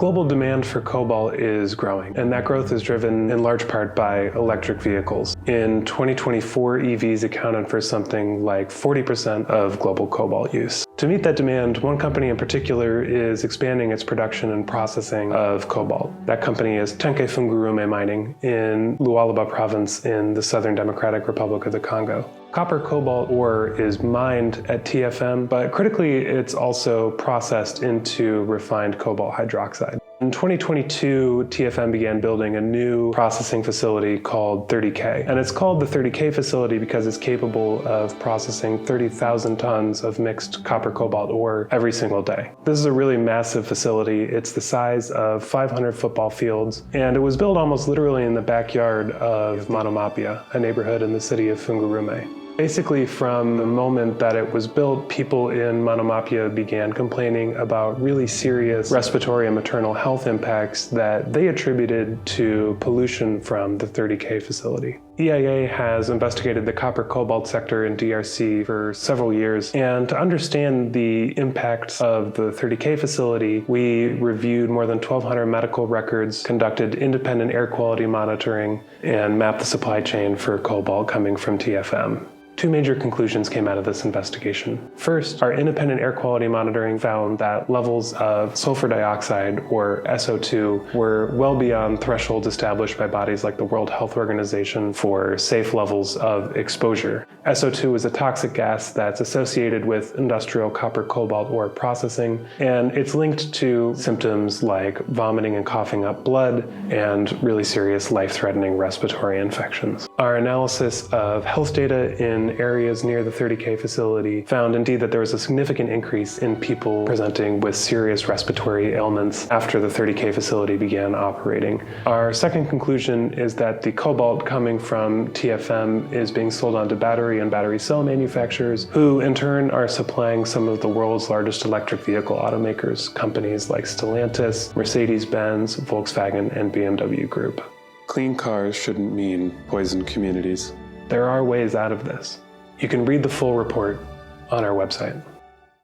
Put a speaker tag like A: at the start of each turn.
A: Global demand for cobalt is growing, and that growth is driven in large part by electric vehicles. In 2024, EVs accounted for something like 40% of global cobalt use. To meet that demand, one company in particular is expanding its production and processing of cobalt. That company is Tenke Mining in Lualaba province in the Southern Democratic Republic of the Congo. Copper cobalt ore is mined at TFM, but critically it's also processed into refined cobalt hydroxide. In 2022, TFM began building a new processing facility called 30K. And it's called the 30K facility because it's capable of processing 30,000 tons of mixed copper cobalt ore every single day. This is a really massive facility. It's the size of 500 football fields, and it was built almost literally in the backyard of Manomapia, a neighborhood in the city of Fungurume. Basically, from the moment that it was built, people in Manomapia began complaining about really serious respiratory and maternal health impacts that they attributed to pollution from the 30K facility. EIA has investigated the copper cobalt sector in DRC for several years, and to understand the impacts of the 30K facility, we reviewed more than 1,200 medical records, conducted independent air quality monitoring, and mapped the supply chain for cobalt coming from TFM. Two major conclusions came out of this investigation. First, our independent air quality monitoring found that levels of sulfur dioxide, or SO2, were well beyond thresholds established by bodies like the World Health Organization for safe levels of exposure. SO2 is a toxic gas that's associated with industrial copper cobalt ore processing, and it's linked to symptoms like vomiting and coughing up blood and really serious life-threatening respiratory infections. Our analysis of health data in areas near the 30K facility found indeed that there was a significant increase in people presenting with serious respiratory ailments after the 30K facility began operating. Our second conclusion is that the cobalt coming from TFM is being sold on to battery and battery cell manufacturers, who in turn are supplying some of the world's largest electric vehicle automakers, companies like Stellantis, Mercedes-Benz, Volkswagen, and BMW Group. Clean cars shouldn't mean poisoned communities. There are ways out of this. You can read the full report on our website.